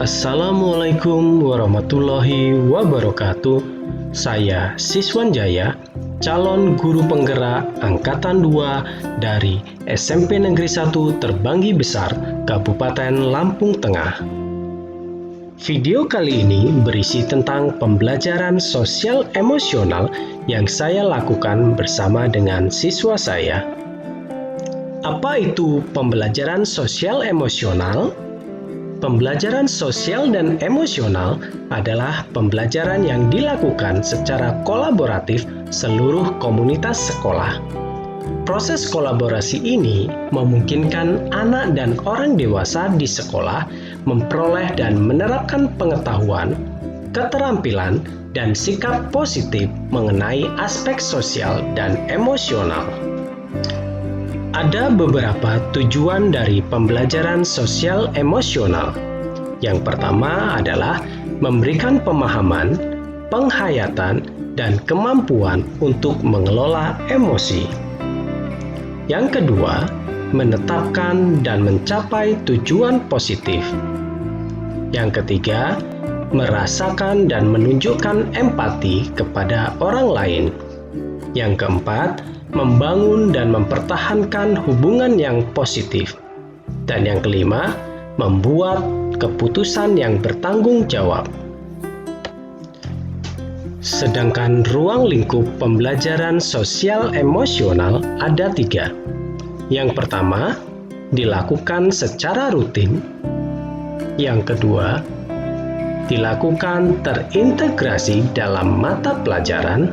Assalamualaikum warahmatullahi wabarakatuh. Saya Siswan Jaya, calon guru penggerak Angkatan 2 dari SMP Negeri 1 Terbanggi Besar, Kabupaten Lampung Tengah. Video kali ini berisi tentang pembelajaran sosial emosional yang saya lakukan bersama dengan siswa saya. Apa itu pembelajaran sosial emosional? Pembelajaran sosial dan emosional adalah pembelajaran yang dilakukan secara kolaboratif seluruh komunitas sekolah. Proses kolaborasi ini memungkinkan anak dan orang dewasa di sekolah memperoleh dan menerapkan pengetahuan, keterampilan, dan sikap positif mengenai aspek sosial dan emosional. Ada beberapa tujuan dari pembelajaran sosial emosional. Yang pertama adalah memberikan pemahaman, penghayatan, dan kemampuan untuk mengelola emosi. Yang kedua, menetapkan dan mencapai tujuan positif. Yang ketiga, merasakan dan menunjukkan empati kepada orang lain. Yang keempat, membangun dan mempertahankan hubungan yang positif. Dan yang kelima, membuat keputusan yang bertanggung jawab. Sedangkan ruang lingkup pembelajaran sosial emosional ada 3. Yang pertama, dilakukan secara rutin. Yang kedua, dilakukan terintegrasi dalam mata pelajaran.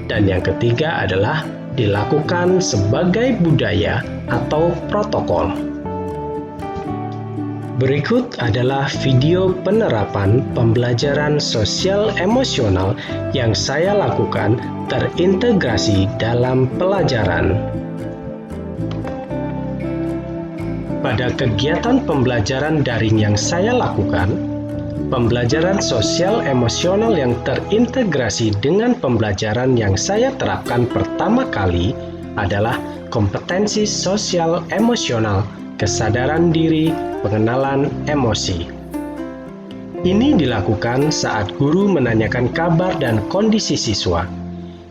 Dan yang ketiga adalah dilakukan sebagai budaya atau protokol. Berikut adalah video penerapan pembelajaran sosial emosional yang saya lakukan terintegrasi dalam pelajaran. Pada kegiatan pembelajaran daring yang saya lakukan, pembelajaran sosial emosional yang terintegrasi dengan pembelajaran yang saya terapkan pertama kali adalah kompetensi sosial emosional, kesadaran diri, pengenalan emosi. Ini dilakukan saat guru menanyakan kabar dan kondisi siswa.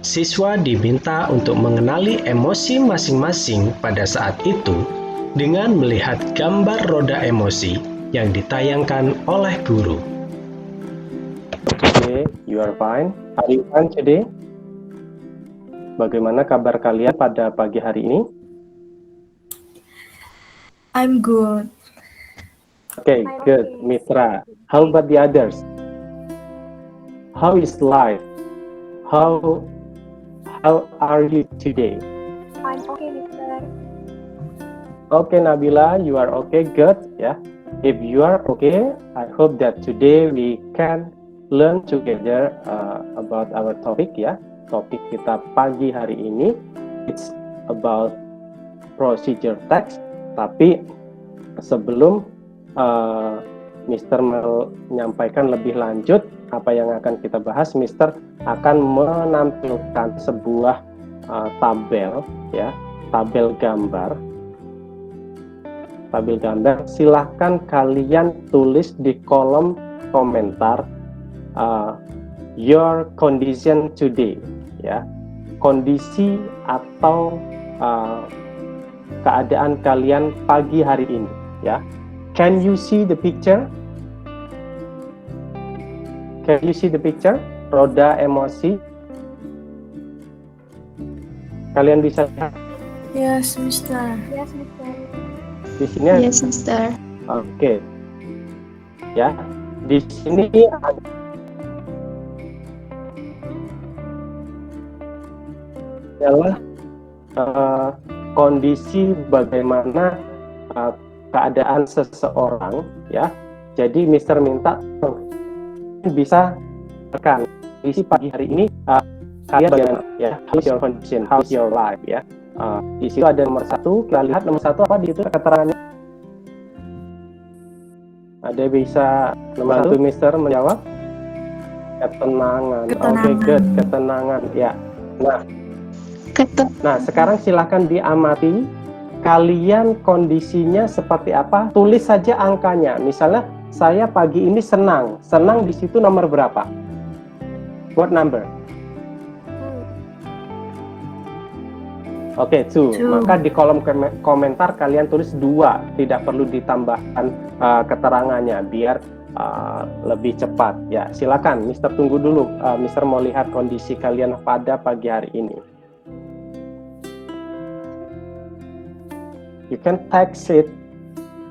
Siswa diminta untuk mengenali emosi masing-masing pada saat itu dengan melihat gambar roda emosi yang ditayangkan oleh guru. Okay, you are fine. Are you fine today? Bagaimana kabar kalian pada pagi hari ini? I'm good. Okay, good, Mitra. How about the others? How is life? How are you today? I'm okay, Mister. Okay, Nabila, you are okay, good, yeah. If you are okay, I hope that today we can learn together about our topic, ya. Topik kita pagi hari ini, it's about procedure text. Tapi sebelum Mr. menyampaikan lebih lanjut apa yang akan kita bahas, Mr. akan menampilkan sebuah tabel, ya, tabel gambar. Silahkan kalian tulis di kolom komentar your condition today, ya, kondisi atau keadaan kalian pagi hari ini, ya. Can you see the picture? Can you see the picture? Roda emosi. Kalian bisa lihat? Yes, Mister. Yes, Mister. Di sini. Yes, Mister. Oke. Ya, di sini adalah kondisi bagaimana keadaan seseorang, ya. Jadi Mister minta bisa tekan kondisi pagi hari ini kalian bagaimana, ya. How's your condition? How's your life, ya. Di situ ada nomor 1, kita lihat nomor 1 apa di itu keterangannya. Ada bisa nomor 1 Mister menjawab? Ketenangan. Oke, good, ketenangan, ya. Nah, sekarang silakan diamati kalian kondisinya seperti apa? Tulis saja angkanya. Misalnya saya pagi ini senang. Senang di situ nomor berapa? What number? Oke, 2. Two. Maka di kolom komentar kalian tulis 2. Tidak perlu ditambahkan keterangannya biar lebih cepat. Ya, silakan. Mister tunggu dulu. Mister mau lihat kondisi kalian pada pagi hari ini. You can text it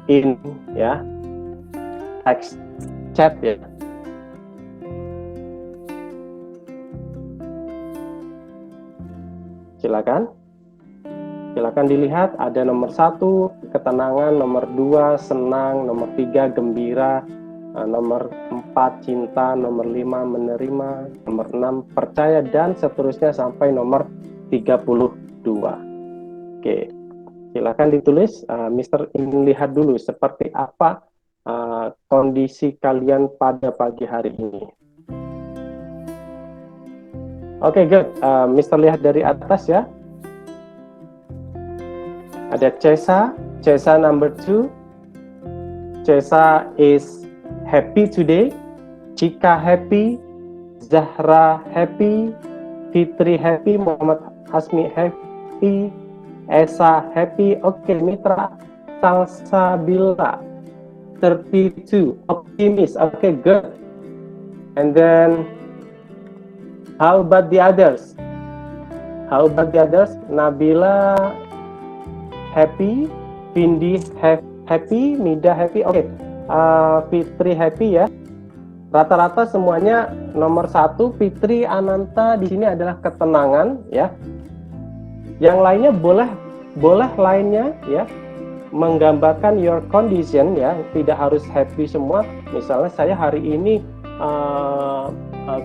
in, ya, text chat ya. Silakan dilihat. Ada nomor 1 ketenangan, nomor 2 senang, nomor 3 gembira, nomor 4 cinta, nomor 5 menerima, nomor 6 percaya, dan seterusnya sampai nomor 32. Oke. Silakan ditulis. Mister ingin lihat dulu seperti apa kondisi kalian pada pagi hari ini. Oke, good. Mister lihat dari atas ya. Ada Cesa number 2. Cesa is happy today. Cika happy. Zahra happy. Fitri happy. Muhammad Hasmi happy. Esa happy. Oke, Mitra Salsabila 32 optimis. Oke, good. And then how about the others? Nabila happy, Vindi happy, Mida happy. Oke. Fitri happy ya. Rata-rata semuanya nomor 1 Fitri Ananta di sini adalah ketenangan ya. Yang lainnya boleh lainnya ya, menggambarkan your condition ya, tidak harus happy semua. Misalnya saya hari ini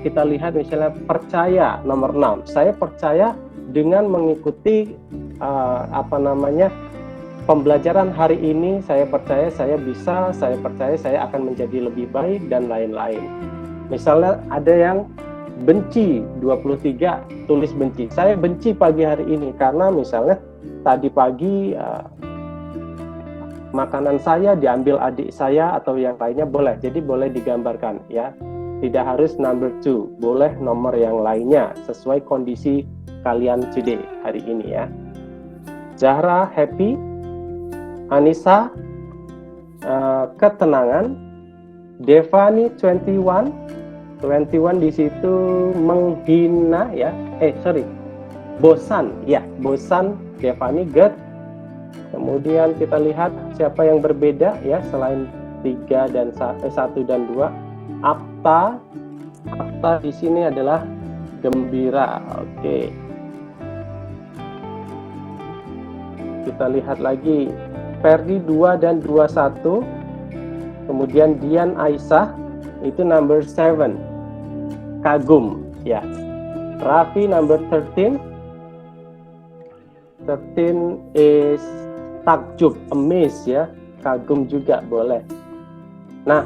kita lihat misalnya percaya nomor 6. Saya percaya dengan mengikuti pembelajaran hari ini. Saya percaya saya bisa, saya percaya saya akan menjadi lebih baik dan lain-lain. Misalnya ada yang benci 23, tulis benci. Saya benci pagi hari ini karena misalnya tadi pagi makanan saya diambil adik saya atau yang lainnya, boleh. Jadi boleh digambarkan ya. Tidak harus number 2, boleh nomor yang lainnya sesuai kondisi kalian today hari ini ya. Zahra happy, Anissa ketenangan, Devani 21 di situ menghina ya. Bosan ya, bosan Devani, good. Kemudian kita lihat siapa yang berbeda ya selain 1 dan 2. Apta di sini adalah gembira. Oke. Kita lihat lagi Ferdi 2 dan 21. Kemudian Dian Aisyah itu number 7. Kagum ya. Raffi number 13. 13 is takjub, amazed ya. Kagum juga boleh. Nah,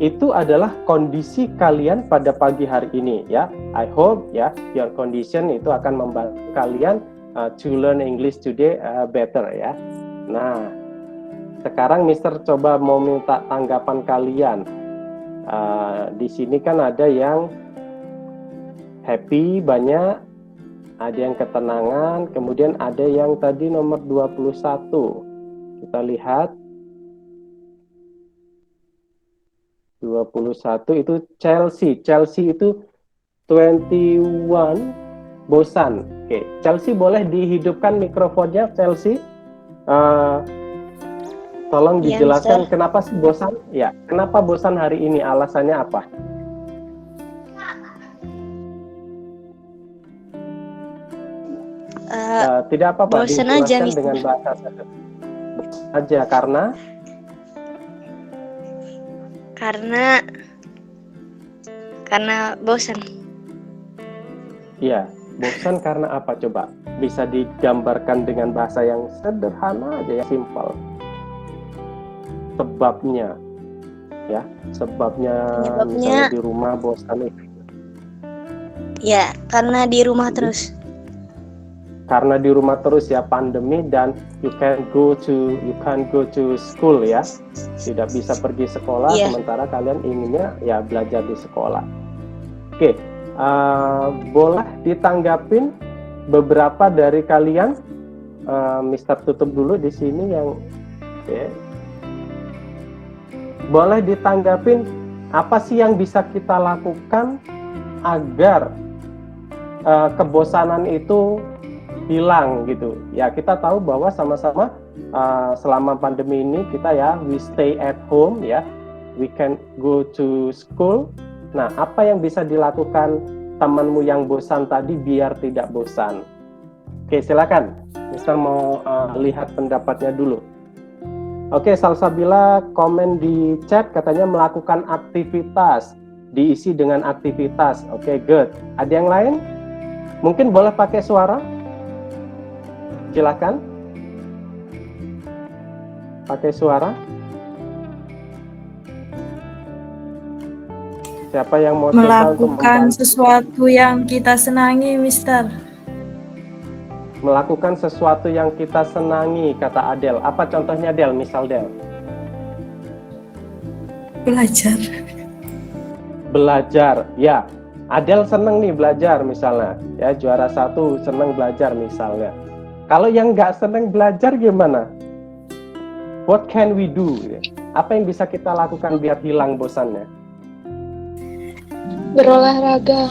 itu adalah kondisi kalian pada pagi hari ini ya. I hope ya your condition itu akan membantu kalian to learn English today better ya. Nah, sekarang Mister coba mau minta tanggapan kalian. Di sini kan ada yang happy banyak, ada yang ketenangan, kemudian ada yang tadi nomor 21. Kita lihat 21 itu Chelsea itu 21 bosan. Oke, Chelsea boleh dihidupkan mikrofonnya Chelsea. Tolong dijelaskan kenapa sih bosan? Ya, kenapa bosan hari ini? Alasannya apa? Tidak apa-apa, bosan aja dengan bahasa aja karena bosan. Iya, bosan karena apa coba? Bisa digambarkan dengan bahasa yang sederhana aja ya, simpel. Sebabnya misalnya di rumah bosan itu. Ya, karena di rumah terus. karena di rumah terus ya pandemi dan you can't go to school ya, tidak bisa pergi sekolah, sementara kalian inginnya ya belajar di sekolah. Oke, boleh ditanggapin beberapa dari kalian. Mister tutup dulu di sini yang boleh ditanggapin apa sih yang bisa kita lakukan agar kebosanan itu hilang gitu ya. Kita tahu bahwa sama-sama selama pandemi ini kita ya we stay at home ya, we can go to school. Nah, apa yang bisa dilakukan temanmu yang bosan tadi biar tidak bosan? Oke, silakan Mister mau lihat pendapatnya dulu. Oke, Salsabila komen di chat katanya melakukan aktivitas, diisi dengan aktivitas. Oke, good. Ada yang lain? Mungkin boleh pakai suara? Silakan. Pakai suara. Siapa yang mau melakukan sesuatu yang kita senangi, Mister? Melakukan sesuatu yang kita senangi, kata Adel. Apa contohnya, Del? Misal, Del. Belajar. Belajar, ya. Adel seneng nih belajar misalnya. Ya, juara 1 seneng belajar misalnya. Kalau yang nggak seneng belajar gimana? What can we do? Apa yang bisa kita lakukan biar hilang bosannya? Berolahraga.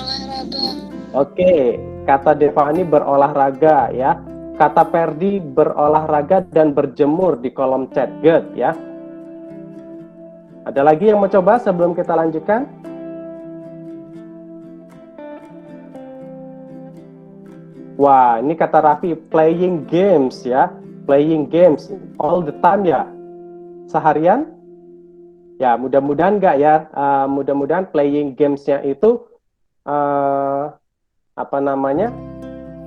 Oke, kata Devani berolahraga ya. Kata Ferdi berolahraga dan berjemur di kolom chat. Good ya. Ada lagi yang mau coba sebelum kita lanjutkan? Wah, ini kata Raffi playing games ya. Playing games all the time ya. Seharian? Ya, mudah-mudahan enggak ya. Mudah-mudahan playing games-nya itu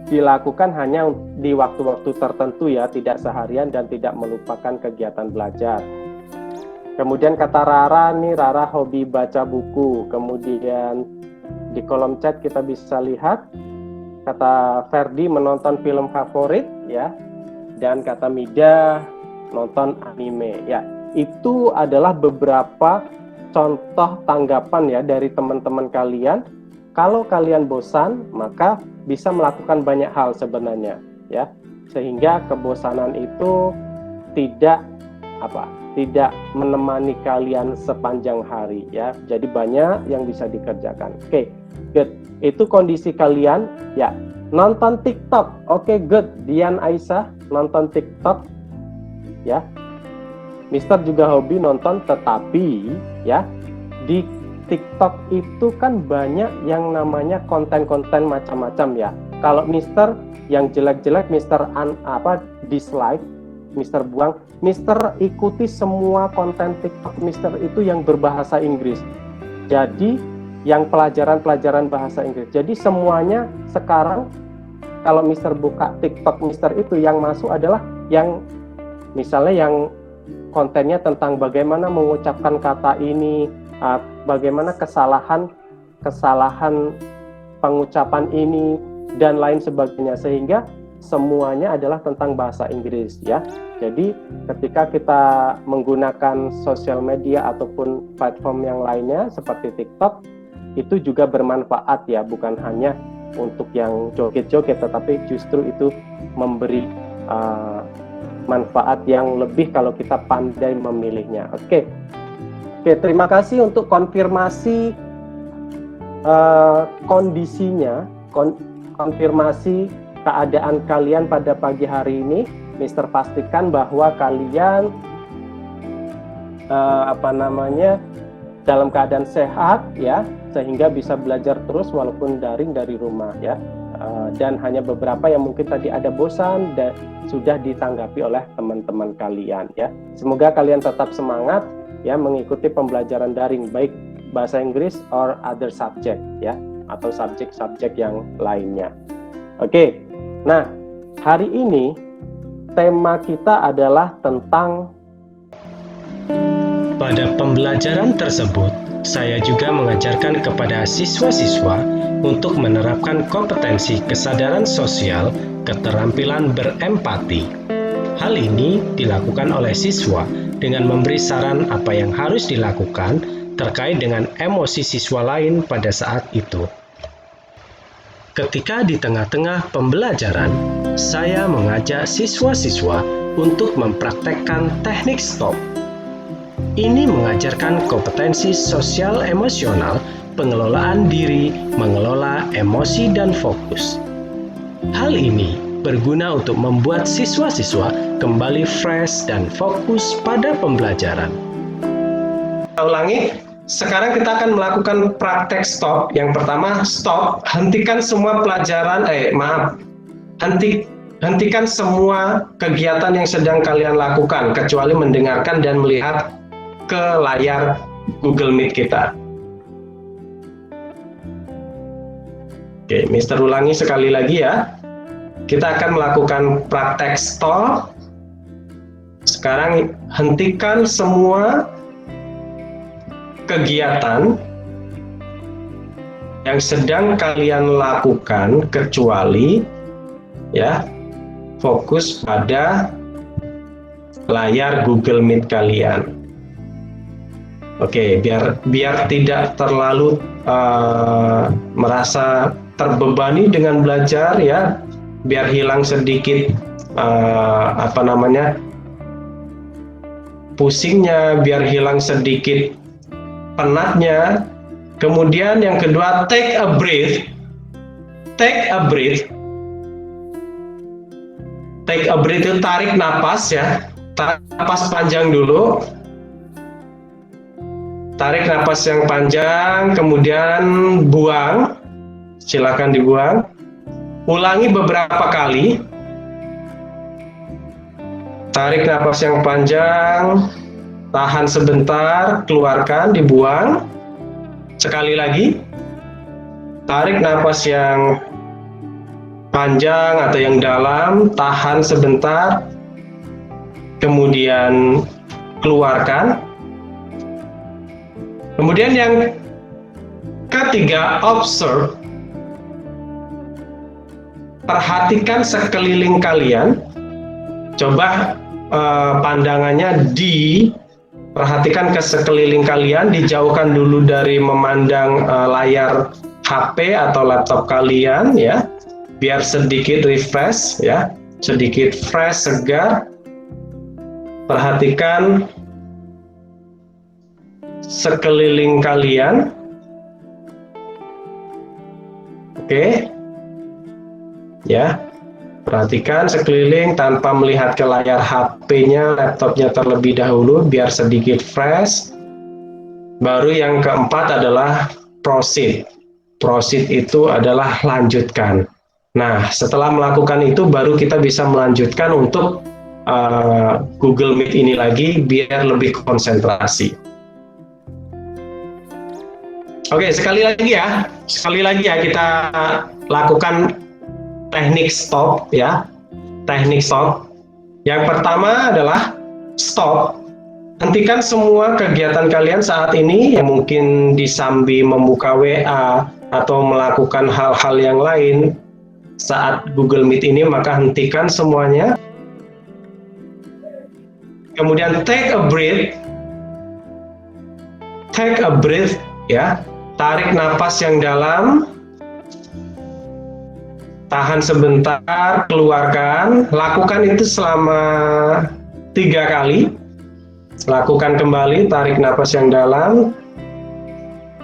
dilakukan hanya di waktu-waktu tertentu ya, tidak seharian dan tidak melupakan kegiatan belajar. Kemudian kata Rara nih, Rara hobi baca buku. Kemudian di kolom chat kita bisa lihat kata Ferdi menonton film favorit ya, dan kata Mida nonton anime ya. Itu adalah beberapa contoh tanggapan ya dari teman-teman kalian. Kalau kalian bosan, maka bisa melakukan banyak hal sebenarnya ya, sehingga kebosanan itu tidak menemani kalian sepanjang hari ya. Jadi banyak yang bisa dikerjakan. Oke, good. Itu kondisi kalian ya. Nonton TikTok. Oke, good. Dian Aisyah nonton TikTok ya. Mister juga hobi nonton, tetapi ya di TikTok itu kan banyak yang namanya konten-konten macam-macam ya. Kalau Mister yang jelek-jelek Mister dislike, Mister buang. Mister ikuti semua konten TikTok Mister itu yang berbahasa Inggris. Jadi yang pelajaran-pelajaran bahasa Inggris. Jadi semuanya sekarang kalau Mister buka TikTok Mister itu yang masuk adalah yang misalnya yang kontennya tentang bagaimana mengucapkan kata ini, bagaimana kesalahan pengucapan ini dan lain sebagainya, sehingga semuanya adalah tentang bahasa Inggris ya. Jadi ketika kita menggunakan sosial media ataupun platform yang lainnya seperti TikTok, itu juga bermanfaat ya, bukan hanya untuk yang joget-joget, tetapi justru itu memberi manfaat yang lebih kalau kita pandai memilihnya. Oke, terima kasih untuk konfirmasi kondisinya, konfirmasi keadaan kalian pada pagi hari ini. Mister pastikan bahwa kalian dalam keadaan sehat ya, sehingga bisa belajar terus walaupun daring dari rumah ya. Dan hanya beberapa yang mungkin tadi ada bosan dan sudah ditanggapi oleh teman-teman kalian ya. Semoga kalian tetap semangat ya mengikuti pembelajaran daring, baik bahasa Inggris or other subject ya, atau subjek-subjek yang lainnya. Oke. Nah, hari ini tema kita adalah tentang Pada pembelajaran tersebut, saya juga mengajarkan kepada siswa-siswa untuk menerapkan kompetensi kesadaran sosial, keterampilan berempati. Hal ini dilakukan oleh siswa dengan memberi saran apa yang harus dilakukan terkait dengan emosi siswa lain pada saat itu. Ketika di tengah-tengah pembelajaran, saya mengajak siswa-siswa untuk mempraktekkan teknik stop. Ini mengajarkan kompetensi sosial emosional, pengelolaan diri, mengelola emosi dan fokus. Hal ini berguna untuk membuat siswa-siswa kembali fresh dan fokus pada pembelajaran. Kita ulangi, sekarang kita akan melakukan praktek stop. Yang pertama, stop, hentikan semua pelajaran, hentikan semua kegiatan yang sedang kalian lakukan, kecuali mendengarkan dan melihat ke layar Google Meet kita. Oke, Mister ulangi sekali lagi ya. Kita akan melakukan praktek stop. Sekarang hentikan semua kegiatan yang sedang kalian lakukan, kecuali ya fokus pada layar Google Meet kalian. Oke, biar tidak terlalu merasa terbebani dengan belajar ya, biar hilang sedikit pusingnya, biar hilang sedikit penatnya. Kemudian yang kedua, take a breath. Take a breath itu tarik napas ya, tarik napas panjang dulu. Tarik napas yang panjang, kemudian buang. Silakan dibuang. Ulangi beberapa kali. Tarik napas yang panjang, tahan sebentar, keluarkan, dibuang. Sekali lagi. Tarik napas yang panjang atau yang dalam, tahan sebentar, kemudian keluarkan. Kemudian yang ketiga, observe. Perhatikan sekeliling kalian. Coba pandangannya perhatikan ke sekeliling kalian, dijauhkan dulu dari memandang layar HP atau laptop kalian ya. Biar sedikit refresh ya, sedikit fresh, segar. Perhatikan sekeliling kalian. Oke. Ya. Perhatikan sekeliling tanpa melihat ke layar HP-nya, laptopnya terlebih dahulu biar sedikit fresh. Baru yang keempat adalah proceed. Proceed itu adalah lanjutkan. Nah, setelah melakukan itu baru kita bisa melanjutkan untuk Google Meet ini lagi biar lebih konsentrasi. Oke, sekali lagi ya kita lakukan teknik stop ya. Teknik stop. Yang pertama adalah stop. Hentikan semua kegiatan kalian saat ini yang mungkin disambi membuka WA atau melakukan hal-hal yang lain saat Google Meet ini, maka hentikan semuanya. Kemudian take a breath. Take a breath ya. Tarik napas yang dalam, tahan sebentar, keluarkan. Lakukan itu selama 3 kali. Lakukan kembali, tarik napas yang dalam,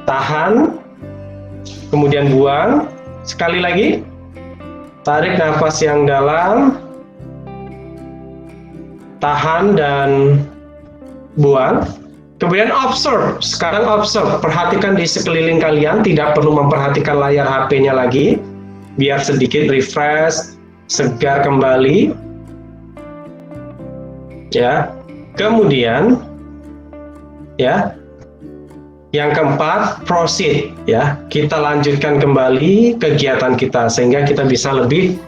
tahan, kemudian buang. Sekali lagi, tarik napas yang dalam, tahan dan buang. Kemudian observe. Sekarang observe, perhatikan di sekeliling kalian, tidak perlu memperhatikan layar HP-nya lagi, biar sedikit refresh, segar kembali. Ya. Kemudian ya. Yang keempat, proceed ya. Kita lanjutkan kembali kegiatan kita sehingga kita bisa lebih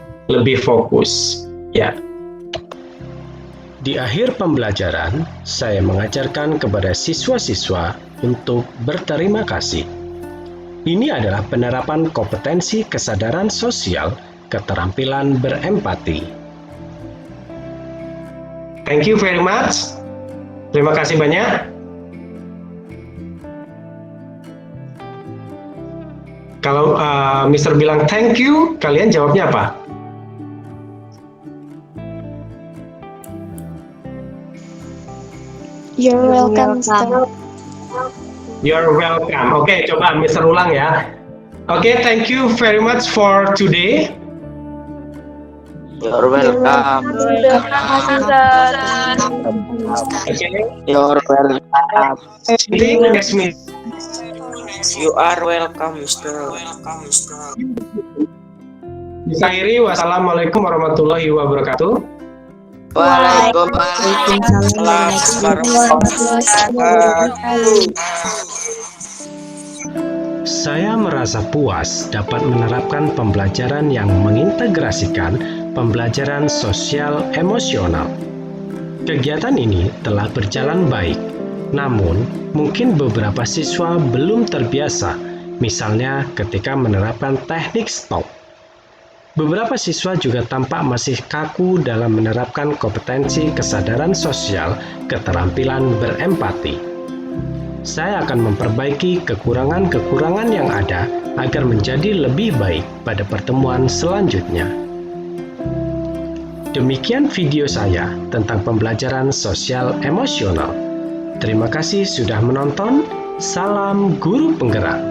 fokus ya. Di akhir pembelajaran, saya mengajarkan kepada siswa-siswa untuk berterima kasih. Ini adalah penerapan kompetensi kesadaran sosial, keterampilan berempati. Thank you very much. Terima kasih banyak. Kalau Mr. bilang thank you, kalian jawabnya apa? You're welcome, Mr. You're welcome. Oke, coba Mr. ulang ya. Oke, thank you very much for today. You're welcome. Terima kasih, Sir. Oke, You're welcome. see you next meeting. You are welcome, Mr. Akhiri, wassalamualaikum warahmatullahi wabarakatuh. Waalaikumsalam warahmatullahi wabarakatuh. Saya merasa puas dapat menerapkan pembelajaran yang mengintegrasikan pembelajaran sosial emosional. Kegiatan ini telah berjalan baik, namun mungkin beberapa siswa belum terbiasa, misalnya ketika menerapkan teknik stop. Beberapa siswa juga tampak masih kaku dalam menerapkan kompetensi kesadaran sosial, keterampilan berempati. Saya akan memperbaiki kekurangan-kekurangan yang ada agar menjadi lebih baik pada pertemuan selanjutnya. Demikian video saya tentang pembelajaran sosial emosional. Terima kasih sudah menonton. Salam guru penggerak.